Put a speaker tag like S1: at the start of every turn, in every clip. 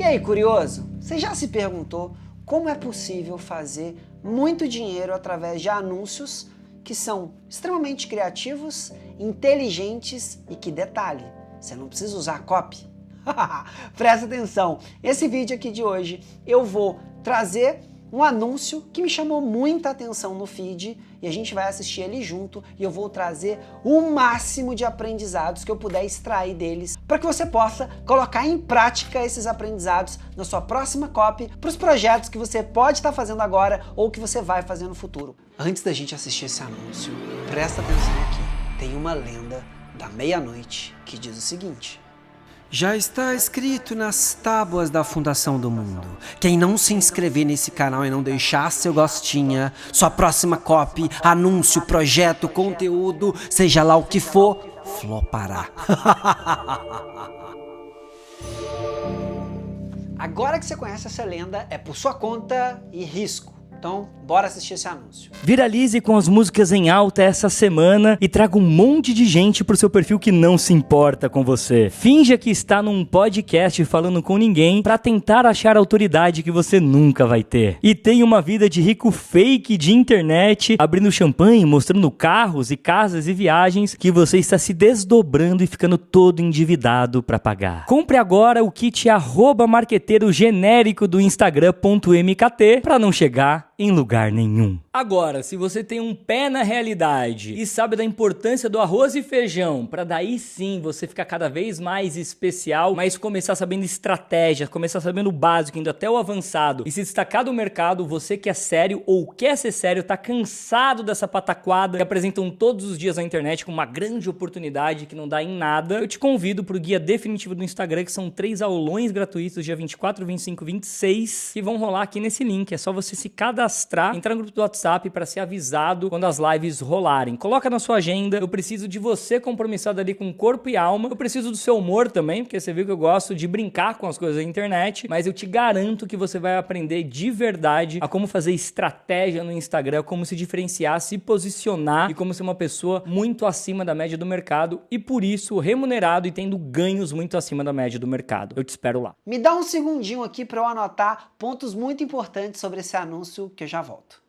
S1: E aí, curioso? Você já se perguntou como é possível fazer muito dinheiro através de anúncios que são extremamente criativos, inteligentes e que, detalhe, você não precisa usar copy? Presta atenção, esse vídeo aqui de hoje eu vou trazer um anúncio que me chamou muita atenção no feed e a gente vai assistir ele junto e eu vou trazer o máximo de aprendizados que eu puder extrair deles para que você possa colocar em prática esses aprendizados na sua próxima copy para os projetos que você pode estar fazendo agora ou que você vai fazer no futuro. Antes da gente assistir esse anúncio, presta atenção aqui, tem uma lenda da meia-noite que diz o seguinte: já está escrito nas tábuas da fundação do mundo. Quem não se inscrever nesse canal e não deixar seu gostinha, sua próxima copy, anúncio, projeto, conteúdo, seja lá o que for, flopará. Agora que você conhece essa lenda, é por sua conta e risco. Então, bora assistir esse anúncio.
S2: Viralize com as músicas em alta essa semana e traga um monte de gente pro seu perfil que não se importa com você. Finja que está num podcast falando com ninguém pra tentar achar a autoridade que você nunca vai ter. E tenha uma vida de rico fake de internet, abrindo champanhe, mostrando carros e casas e viagens que você está se desdobrando e ficando todo endividado pra pagar. Compre agora o kit @marqueteiro genérico do Instagram.mkt pra não chegar em lugar nenhum. Agora, se você tem um pé na realidade e sabe da importância do arroz e feijão, para daí sim você ficar cada vez mais especial, mas começar sabendo estratégia, começar sabendo o básico, indo até o avançado e se destacar do mercado, você que é sério ou quer ser sério, tá cansado dessa pataquada que apresentam todos os dias na internet com uma grande oportunidade que não dá em nada, eu te convido pro guia definitivo do Instagram, que são 3 aulões gratuitos, dia 24, 25 e 26, que vão rolar aqui nesse link. É só você se cadastrar, entrar no grupo do WhatsApp para ser avisado quando as lives rolarem. Coloca na sua agenda. Eu preciso de você compromissado ali com corpo e alma. Eu preciso do seu humor também, porque você viu que eu gosto de brincar com as coisas da internet, mas eu te garanto que você vai aprender de verdade a como fazer estratégia no Instagram, como se diferenciar, se posicionar e como ser uma pessoa muito acima da média do mercado e por isso remunerado e tendo ganhos muito acima da média do mercado. Eu te espero lá.
S1: Me dá um segundinho aqui para eu anotar pontos muito importantes sobre esse anúncio que eu já volto.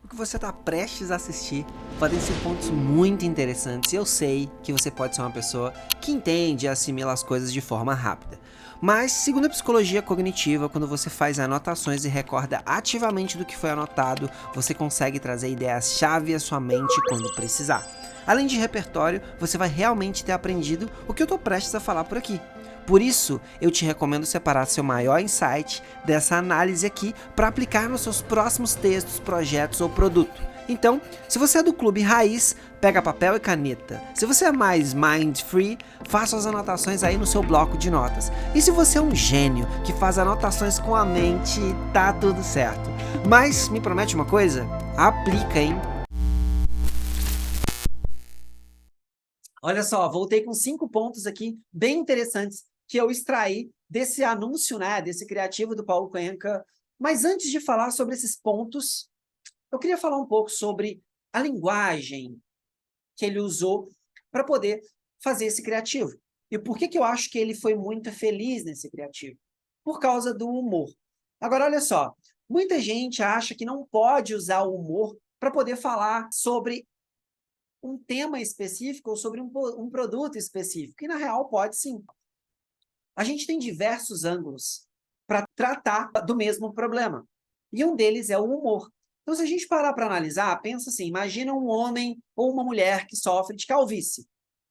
S1: O que você está prestes a assistir podem ser pontos muito interessantes e eu sei que você pode ser uma pessoa que entende e assimila as coisas de forma rápida. Mas, segundo a psicologia cognitiva, quando você faz anotações e recorda ativamente do que foi anotado, você consegue trazer ideias-chave à sua mente quando precisar. Além de repertório, você vai realmente ter aprendido o que eu estou prestes a falar por aqui. Por isso, eu te recomendo separar seu maior insight dessa análise aqui para aplicar nos seus próximos textos, projetos ou produto. Então, se você é do clube raiz, pega papel e caneta. Se você é mais mind-free, faça as anotações aí no seu bloco de notas. E se você é um gênio que faz anotações com a mente, tá tudo certo. Mas, me promete uma coisa? Aplica, hein? Olha só, voltei com 5 pontos aqui bem interessantes que eu extraí desse anúncio, né, desse criativo do Paulo Cuenca. Mas antes de falar sobre esses pontos, eu queria falar um pouco sobre a linguagem que ele usou para poder fazer esse criativo. E por que eu acho que ele foi muito feliz nesse criativo? Por causa do humor. Agora, olha só, muita gente acha que não pode usar o humor para poder falar sobre um tema específico ou sobre um produto específico. E, na real, pode sim. A gente tem diversos ângulos para tratar do mesmo problema. E um deles é o humor. Então, se a gente parar para analisar, pensa assim, imagina um homem ou uma mulher que sofre de calvície.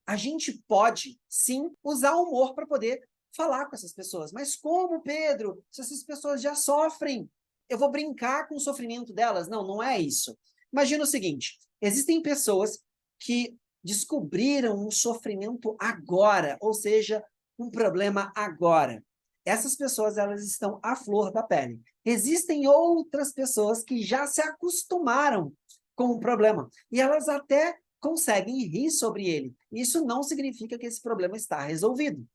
S1: A gente pode, sim, usar o humor para poder falar com essas pessoas. Mas como, Pedro? Se essas pessoas já sofrem, eu vou brincar com o sofrimento delas? Não, não é isso. Imagina o seguinte, existem pessoas que descobriram um sofrimento agora, ou seja, um problema agora. Essas pessoas, elas estão à flor da pele. Existem outras pessoas que já se acostumaram com o problema e elas até conseguem rir sobre ele. Isso não significa que esse problema está resolvido.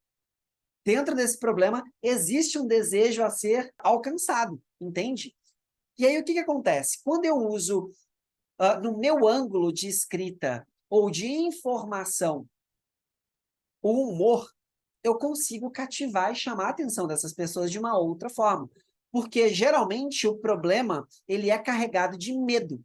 S1: Dentro desse problema, existe um desejo a ser alcançado, entende? E aí, o que acontece? Quando eu uso, no meu ângulo de escrita ou de informação, o humor, eu consigo cativar e chamar a atenção dessas pessoas de uma outra forma. Porque, geralmente, o problema ele é carregado de medo.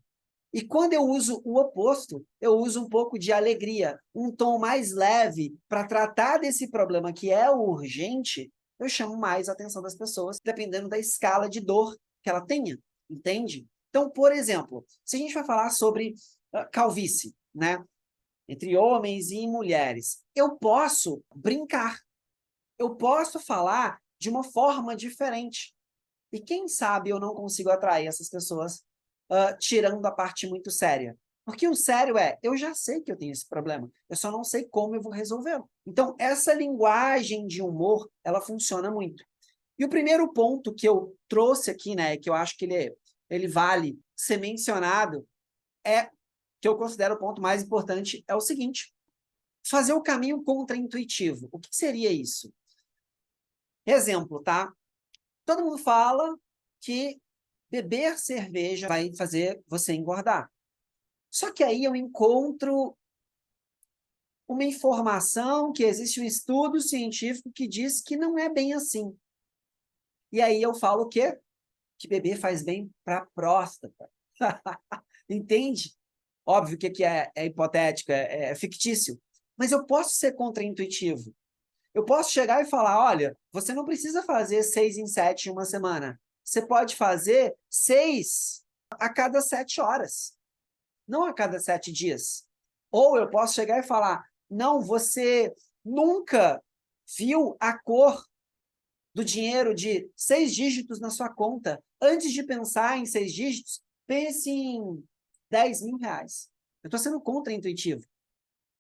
S1: E quando eu uso o oposto, eu uso um pouco de alegria, um tom mais leve para tratar desse problema que é urgente, eu chamo mais a atenção das pessoas, dependendo da escala de dor que ela tenha, entende? Então, por exemplo, se a gente vai falar sobre calvície, né, entre homens e mulheres, eu posso brincar, eu posso falar de uma forma diferente. E quem sabe eu não consigo atrair essas pessoas tirando a parte muito séria. Porque o sério é, eu já sei que eu tenho esse problema, eu só não sei como eu vou resolvê-lo. Então, essa linguagem de humor, ela funciona muito. E o primeiro ponto que eu trouxe aqui, né, que eu acho que ele vale ser mencionado, que eu considero o ponto mais importante, é o seguinte: fazer o caminho contraintuitivo. O que seria isso? Exemplo, tá? Todo mundo fala que beber cerveja vai fazer você engordar. Só que aí eu encontro uma informação que existe um estudo científico que diz que não é bem assim. E aí eu falo o quê? Que beber faz bem para a próstata. Entende? Óbvio que é hipotético, é fictício. Mas eu posso ser contraintuitivo. Eu posso chegar e falar, olha, você não precisa fazer 6 em 7 em uma semana. Você pode fazer 6 a cada 7 horas, não a cada 7 dias. Ou eu posso chegar e falar, não, você nunca viu a cor do dinheiro de 6 dígitos na sua conta. Antes de pensar em 6 dígitos, pense em 10 mil reais. Eu estou sendo contraintuitivo.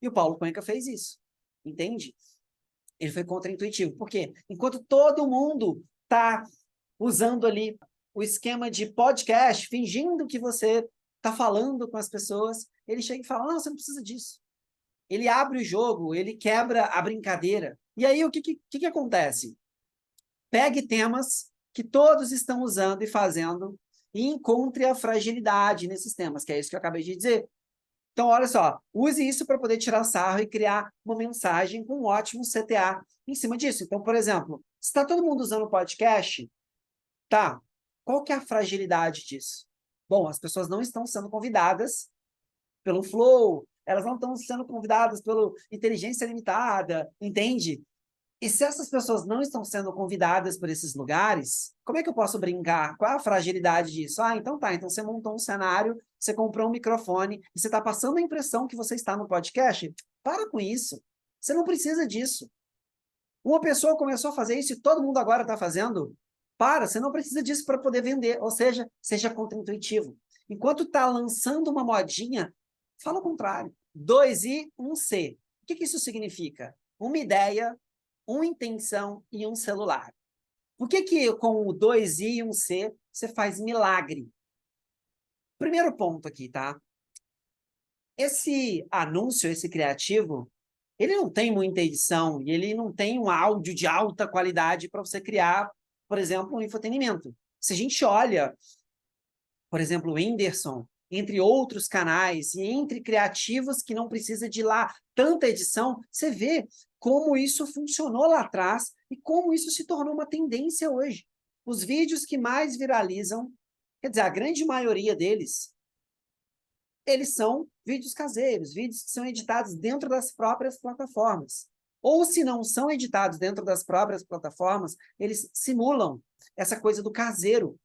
S1: E o Paulo Cuenca fez isso, entende? Ele foi contraintuitivo. Por quê? Enquanto todo mundo está usando ali o esquema de podcast, fingindo que você está falando com as pessoas, ele chega e fala, não, você não precisa disso. Ele abre o jogo, ele quebra a brincadeira. E aí, o que acontece? Pegue temas que todos estão usando e fazendo e encontre a fragilidade nesses temas, que é isso que eu acabei de dizer. Então, olha só, use isso para poder tirar sarro e criar uma mensagem com um ótimo CTA em cima disso. Então, por exemplo, se está todo mundo usando o podcast, tá, qual que é a fragilidade disso? Bom, as pessoas não estão sendo convidadas pelo Flow, elas não estão sendo convidadas pelo Inteligência Limitada, entende? E se essas pessoas não estão sendo convidadas por esses lugares, como é que eu posso brincar? Qual é a fragilidade disso? Ah, então tá, então você montou um cenário, você comprou um microfone e você está passando a impressão que você está no podcast? Para com isso. Você não precisa disso. Uma pessoa começou a fazer isso e todo mundo agora está fazendo? Para, você não precisa disso para poder vender. Ou seja, seja contraintuitivo. Enquanto está lançando uma modinha, fala o contrário. 2I, 1C. O que isso significa? Uma ideia, uma intenção e um celular. Por que com o 2I e um C você faz milagre? Primeiro ponto aqui, tá? Esse anúncio, esse criativo, ele não tem muita edição e ele não tem um áudio de alta qualidade para você criar, por exemplo, um infotenimento. Se a gente olha, por exemplo, o Whindersson, entre outros canais e entre criativos que não precisa de lá tanta edição, você vê como isso funcionou lá atrás e como isso se tornou uma tendência hoje. Os vídeos que mais viralizam, quer dizer, a grande maioria deles, eles são vídeos caseiros, vídeos que são editados dentro das próprias plataformas. Ou, se não são editados dentro das próprias plataformas, eles simulam essa coisa do caseiro.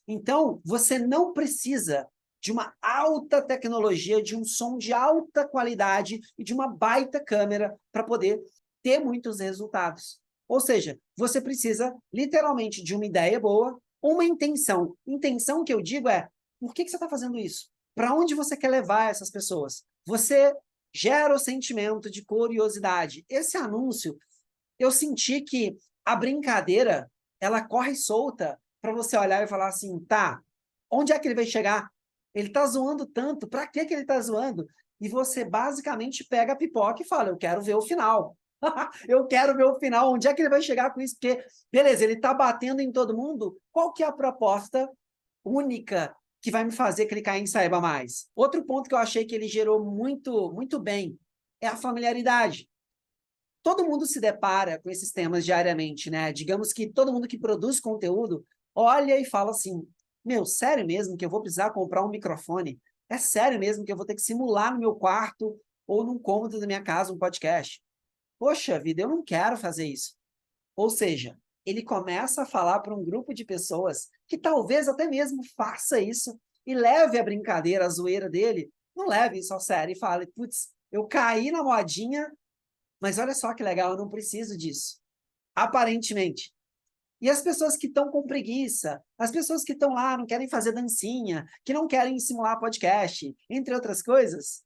S1: Então, você não precisa de uma alta tecnologia, de um som de alta qualidade e de uma baita câmera para poder ter muitos resultados. Ou seja, você precisa literalmente de uma ideia boa, uma intenção. Intenção que eu digo é, por que você está fazendo isso? Para onde você quer levar essas pessoas? Você gera o sentimento de curiosidade. Esse anúncio, eu senti que a brincadeira, ela corre solta para você olhar e falar assim, tá, onde é que ele vai chegar? Ele está zoando tanto, para que ele está zoando? E você basicamente pega a pipoca e fala, eu quero ver o final. Eu quero ver o final, onde é que ele vai chegar com isso? Porque, beleza, ele está batendo em todo mundo, qual que é a proposta única que vai me fazer clicar em Saiba Mais? Outro ponto que eu achei que ele gerou muito, muito bem é a familiaridade. todo mundo se depara com esses temas diariamente, né? Digamos que todo mundo que produz conteúdo olha e fala assim, meu, sério mesmo que eu vou precisar comprar um microfone? É sério mesmo que eu vou ter que simular no meu quarto ou num cômodo da minha casa um podcast? Poxa vida, eu não quero fazer isso. Ou seja, ele começa a falar para um grupo de pessoas que talvez até mesmo faça isso e leve a brincadeira, a zoeira dele, não leve isso a sério e fale, putz, eu caí na modinha, mas olha só que legal, eu não preciso disso. Aparentemente. E as pessoas que estão com preguiça, as pessoas que estão lá, não querem fazer dancinha, que não querem simular podcast, entre outras coisas,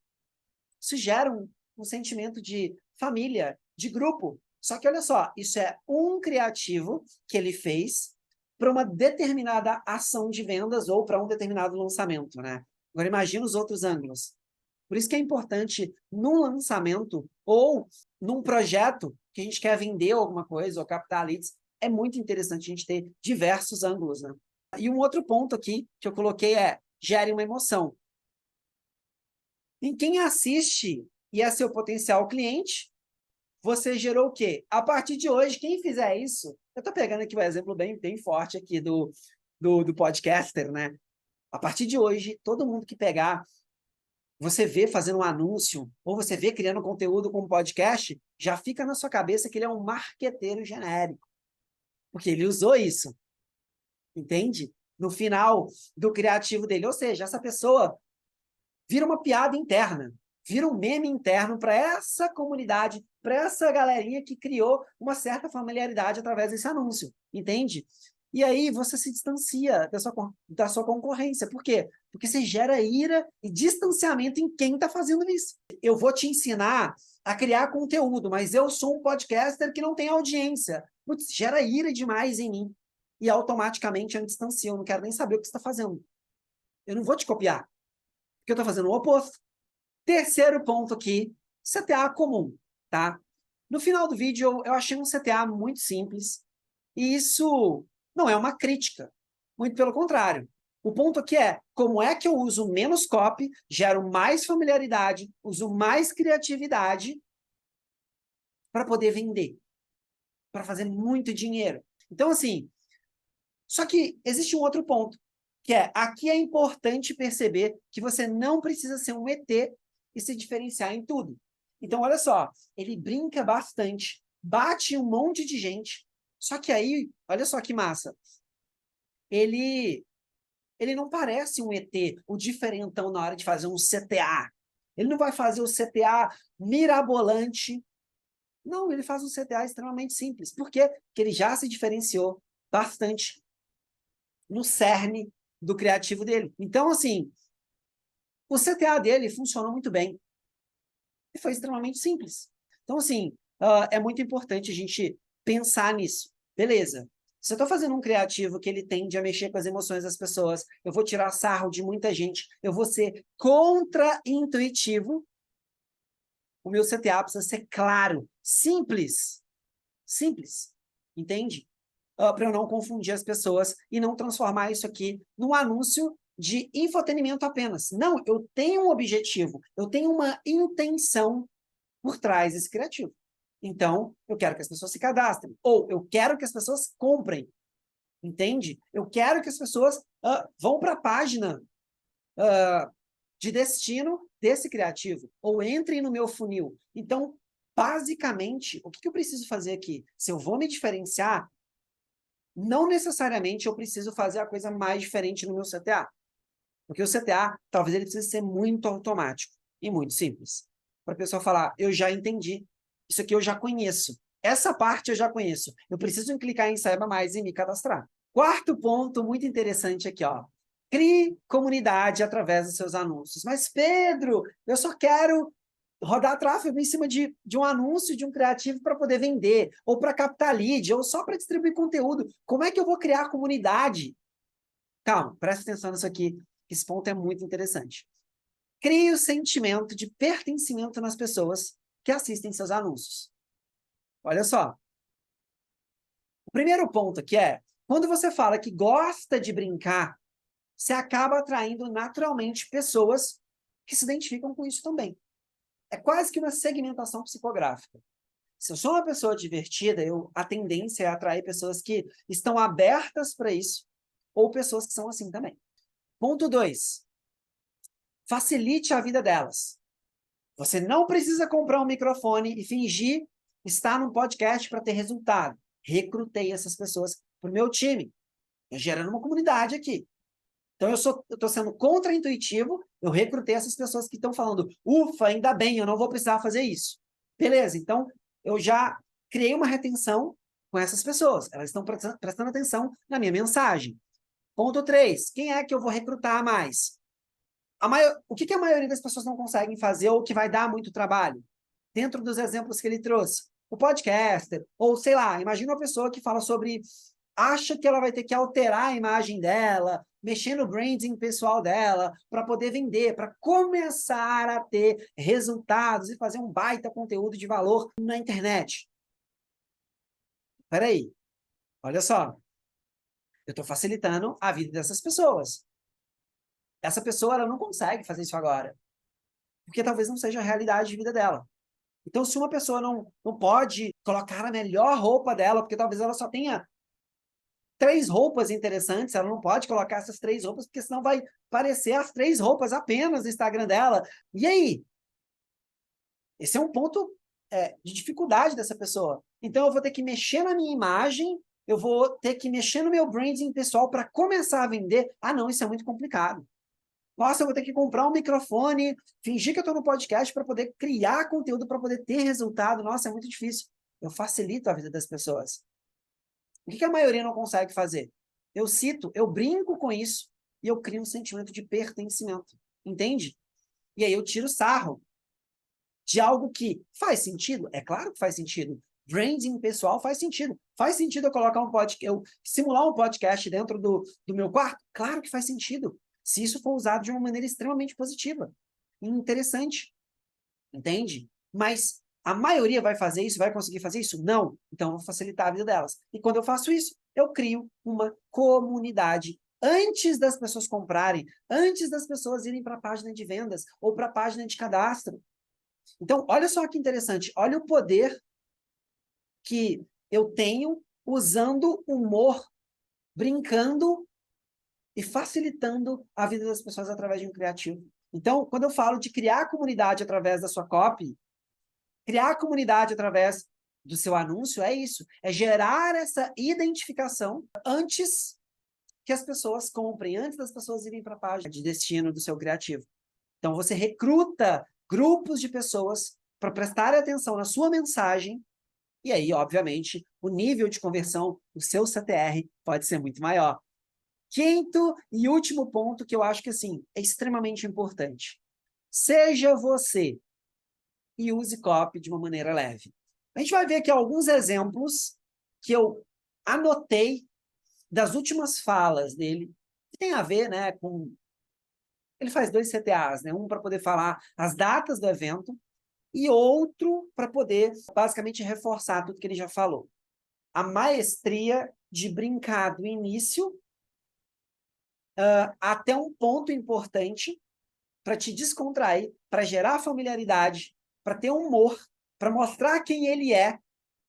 S1: isso gera um sentimento de família, de grupo. Só que olha só, isso é um criativo que ele fez para uma determinada ação de vendas ou para um determinado lançamento, né? Agora imagina os outros ângulos. Por isso que é importante, num lançamento ou num projeto que a gente quer vender alguma coisa ou captar leads, é muito interessante a gente ter diversos ângulos, né? E um outro ponto aqui que eu coloquei é gere uma emoção. Em quem assiste e é seu potencial cliente, você gerou o quê? A partir de hoje, quem fizer isso, eu estou pegando aqui um exemplo bem forte aqui do podcaster, né? A partir de hoje, todo mundo que pegar, você vê fazendo um anúncio, ou você vê criando conteúdo com um podcast, já fica na sua cabeça que ele é um marqueteiro genérico. Porque ele usou isso, entende? No final do criativo dele. Ou seja, essa pessoa vira uma piada interna, vira um meme interno para essa comunidade, para essa galerinha que criou uma certa familiaridade através desse anúncio, entende? E aí você se distancia da sua concorrência. Por quê? Porque você gera ira e distanciamento em quem está fazendo isso. Eu vou te ensinar a criar conteúdo, mas eu sou um podcaster que não tem audiência. Putz, gera ira demais em mim. E automaticamente eu me distancio, eu não quero nem saber o que você está fazendo. Eu não vou te copiar, porque eu estou fazendo o oposto. Terceiro ponto aqui, CTA comum, tá? No final do vídeo, eu achei um CTA muito simples, e isso não é uma crítica, muito pelo contrário. O ponto aqui é, como é que eu uso menos copy, gero mais familiaridade, uso mais criatividade para poder vender, para fazer muito dinheiro. Então, assim, só que existe um outro ponto, que é, aqui é importante perceber que você não precisa ser um ET e se diferenciar em tudo. Então, olha só, ele brinca bastante, bate um monte de gente, só que aí, olha só que massa, ele não parece um ET, o diferentão na hora de fazer um CTA. Ele não vai fazer o CTA mirabolante. Não, ele faz um CTA extremamente simples. Por quê? Porque ele já se diferenciou bastante no cerne do criativo dele. Então, assim, o CTA dele funcionou muito bem. E foi extremamente simples. Então, assim, é muito importante a gente pensar nisso. Beleza. Se eu estou fazendo um criativo que ele tende a mexer com as emoções das pessoas, eu vou tirar sarro de muita gente, eu vou ser contra-intuitivo, o meu CTA precisa ser claro, simples. Simples. Entende? Para eu não confundir as pessoas e não transformar isso aqui num anúncio de infotenimento apenas. Não, eu tenho um objetivo, eu tenho uma intenção por trás desse criativo. Então, eu quero que as pessoas se cadastrem, ou eu quero que as pessoas comprem, entende? Eu quero que as pessoas vão para a página de destino desse criativo, ou entrem no meu funil. Então, basicamente, o que eu preciso fazer aqui? Se eu vou me diferenciar, não necessariamente eu preciso fazer a coisa mais diferente no meu CTA. Porque o CTA, talvez ele precise ser muito automático e muito simples. Para a pessoa falar, eu já entendi, isso aqui eu já conheço. Essa parte eu já conheço. Eu preciso clicar em Saiba Mais e me cadastrar. Quarto ponto muito interessante aqui, ó. Crie comunidade através dos seus anúncios. Mas, Pedro, eu só quero rodar tráfego em cima de um anúncio, de um criativo para poder vender, ou para captar lead, ou só para distribuir conteúdo. Como é que eu vou criar comunidade? Calma, presta atenção nisso aqui. Esse ponto é muito interessante. Crie o sentimento de pertencimento nas pessoas que assistem seus anúncios. Olha só. O primeiro ponto aqui é, quando você fala que gosta de brincar, você acaba atraindo naturalmente pessoas que se identificam com isso também. É quase que uma segmentação psicográfica. Se eu sou uma pessoa divertida, a tendência é atrair pessoas que estão abertas para isso, ou pessoas que são assim também. Ponto 2. Facilite a vida delas. Você não precisa comprar um microfone e fingir estar num podcast para ter resultado. Recrutei essas pessoas para o meu time. Eu gerando uma comunidade aqui. Então, eu estou sendo contra-intuitivo, eu recrutei essas pessoas que estão falando, ufa, ainda bem, eu não vou precisar fazer isso. Beleza, então, eu já criei uma retenção com essas pessoas. Elas estão prestando atenção na minha mensagem. Ponto 3. Quem é que eu vou recrutar mais? O que a maioria das pessoas não conseguem fazer ou que vai dar muito trabalho? Dentro dos exemplos que ele trouxe. O podcaster, ou sei lá, imagina uma pessoa que fala sobre... acha que ela vai ter que alterar a imagem dela, mexer no branding pessoal dela, para poder vender, para começar a ter resultados e fazer um baita conteúdo de valor na internet. Espera aí, olha só. Eu estou facilitando a vida dessas pessoas. Essa pessoa ela não consegue fazer isso agora, porque talvez não seja a realidade de vida dela. Então, se uma pessoa não pode colocar a melhor roupa dela, porque talvez ela só tenha 3 roupas interessantes, ela não pode colocar essas 3 roupas, porque senão vai aparecer as 3 roupas apenas no Instagram dela. E aí? Esse é um ponto de dificuldade dessa pessoa. Então, eu vou ter que mexer na minha imagem, eu vou ter que mexer no meu branding pessoal para começar a vender. Ah, não, isso é muito complicado. Nossa, eu vou ter que comprar um microfone, fingir que eu estou no podcast para poder criar conteúdo, para poder ter resultado. Nossa, é muito difícil. Eu facilito a vida das pessoas. O que a maioria não consegue fazer? Eu brinco com isso e eu crio um sentimento de pertencimento. Entende? E aí eu tiro sarro de algo que faz sentido. É claro que faz sentido. Branding pessoal faz sentido. Faz sentido eu colocar eu simular um podcast dentro do meu quarto? Claro que faz sentido. Se isso for usado de uma maneira extremamente positiva e interessante. Entende? Mas a maioria vai fazer isso? Vai conseguir fazer isso? Não. Então, eu vou facilitar a vida delas. E quando eu faço isso, eu crio uma comunidade. Antes das pessoas comprarem, antes das pessoas irem para a página de vendas ou para a página de cadastro. Então, olha só que interessante. Olha o poder que eu tenho usando humor, brincando e facilitando a vida das pessoas através de um criativo. Então, quando eu falo de criar comunidade através da sua copy, criar a comunidade através do seu anúncio é isso, é gerar essa identificação antes que as pessoas comprem, antes das pessoas irem para a página de destino do seu criativo. Então, você recruta grupos de pessoas para prestarem atenção na sua mensagem e aí, obviamente, o nível de conversão, o seu CTR pode ser muito maior. Quinto e último ponto que eu acho que assim, é extremamente importante. Seja você e use copy de uma maneira leve. A gente vai ver aqui alguns exemplos que eu anotei das últimas falas dele, que tem a ver, né, com... Ele faz 2 CTAs, né? Um para poder falar as datas do evento e outro para poder, basicamente, reforçar tudo que ele já falou. A maestria de brincar do início até um ponto importante para te descontrair, para gerar familiaridade, para ter humor, para mostrar quem ele é,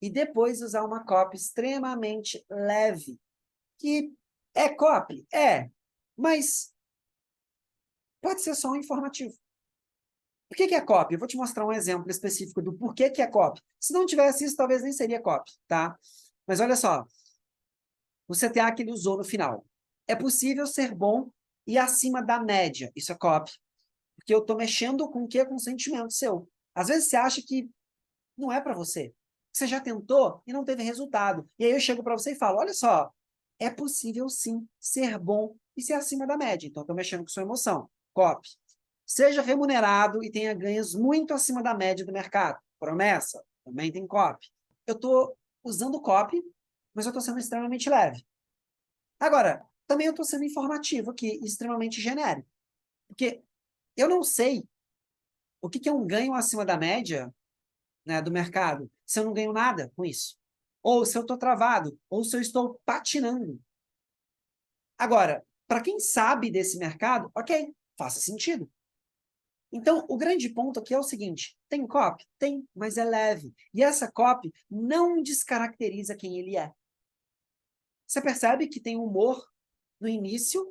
S1: e depois usar uma copy extremamente leve. Que é copy? É, mas pode ser só um informativo. O que é copy? Eu vou te mostrar um exemplo específico do porquê que é copy. Se não tivesse isso, talvez nem seria copy, tá? Mas olha só, o CTA que ele usou no final. É possível ser bom e acima da média. Isso é copy. Porque eu estou mexendo com o quê? Com o sentimento seu. Às vezes você acha que não é para você. Você já tentou e não teve resultado. E aí eu chego para você e falo, olha só, é possível sim ser bom e ser acima da média. Então, estou mexendo com sua emoção. Copy. Seja remunerado e tenha ganhos muito acima da média do mercado. Promessa. Também tem copy. Eu estou usando copy, mas eu estou sendo extremamente leve. Agora, também eu estou sendo informativo aqui, extremamente genérico. Porque eu não sei o que é um ganho acima da média, né, do mercado se eu não ganho nada com isso. Ou se eu estou travado, ou se eu estou patinando. Agora, para quem sabe desse mercado, ok, faça sentido. Então, o grande ponto aqui é o seguinte, tem copy? Tem, mas é leve. E essa copy não descaracteriza quem ele é. Você percebe que tem humor no início,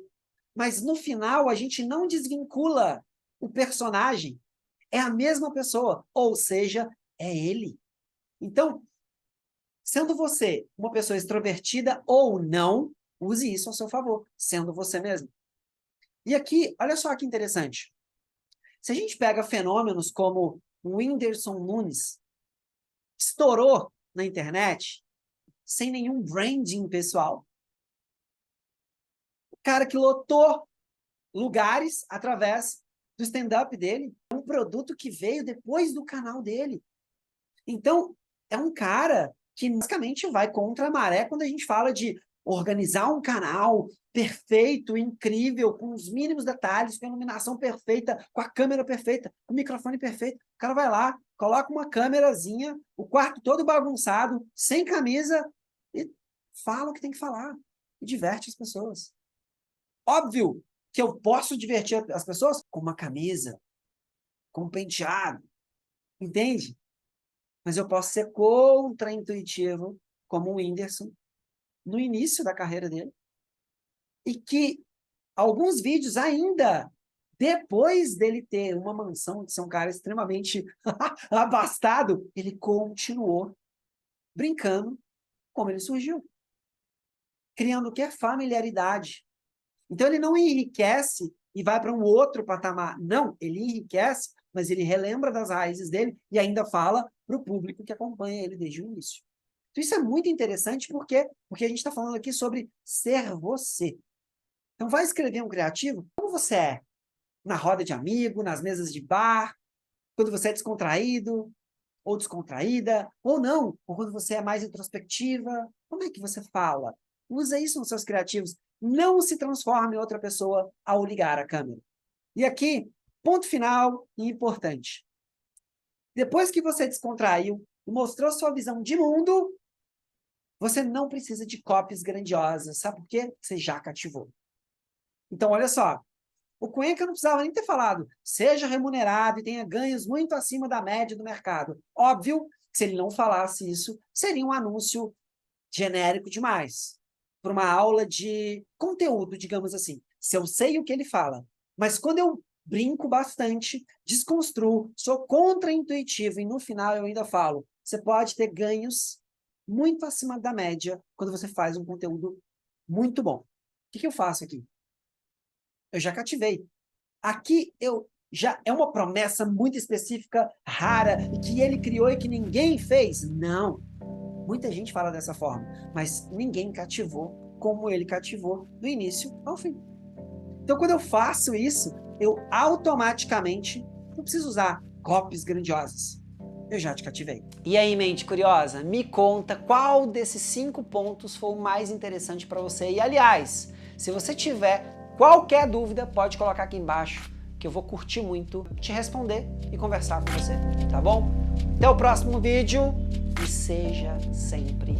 S1: mas no final a gente não desvincula o personagem. É a mesma pessoa, ou seja, é ele. Então, sendo você uma pessoa extrovertida ou não, use isso ao seu favor, sendo você mesmo. E aqui, olha só que interessante. Se a gente pega fenômenos como o Whindersson Nunes, estourou na internet sem nenhum branding pessoal. O cara que lotou lugares através do stand-up dele, é um produto que veio depois do canal dele. Então, é um cara que basicamente vai contra a maré quando a gente fala de organizar um canal perfeito, incrível, com os mínimos detalhes, com a iluminação perfeita, com a câmera perfeita, com o microfone perfeito. O cara vai lá, coloca uma câmerazinha, o quarto todo bagunçado, sem camisa, e fala o que tem que falar. E diverte as pessoas. Óbvio que eu posso divertir as pessoas com uma camisa, com um penteado, entende? Mas eu posso ser contra-intuitivo, como o Whindersson, no início da carreira dele, e que alguns vídeos ainda, depois dele ter uma mansão, de ser um cara extremamente abastado, ele continuou brincando como ele surgiu, criando o que é familiaridade. Então ele não enriquece e vai para um outro patamar. Não, ele enriquece, mas ele relembra das raízes dele e ainda fala para o público que acompanha ele desde o início. Então isso é muito interessante porque a gente está falando aqui sobre ser você. Então vai escrever um criativo como você é. Na roda de amigo, nas mesas de bar, quando você é descontraído ou descontraída, ou não, ou quando você é mais introspectiva. Como é que você fala? Usa isso nos seus criativos. Não se transforme em outra pessoa ao ligar a câmera. E aqui, ponto final e importante. Depois que você descontraiu e mostrou sua visão de mundo, você não precisa de copies grandiosas. Sabe por quê? Você já cativou. Então, olha só. O Cuenca não precisava nem ter falado. Seja remunerado e tenha ganhos muito acima da média do mercado. Óbvio que se ele não falasse isso, seria um anúncio genérico demais. Para uma aula de conteúdo, digamos assim. Se eu sei o que ele fala, mas quando eu brinco bastante, desconstruo, sou contra-intuitivo e no final eu ainda falo, você pode ter ganhos muito acima da média quando você faz um conteúdo muito bom. O que eu faço aqui? Eu já cativei. Aqui já é uma promessa muito específica, rara, e que ele criou e que ninguém fez. Não. Muita gente fala dessa forma, mas ninguém cativou como ele cativou do início ao fim. Então, quando eu faço isso, eu automaticamente não preciso usar copies grandiosas. Eu já te cativei. E aí, mente curiosa, me conta qual desses 5 pontos foi o mais interessante para você. E, aliás, se você tiver qualquer dúvida, pode colocar aqui embaixo, que eu vou curtir muito te responder e conversar com você, tá bom? Até o próximo vídeo e seja sempre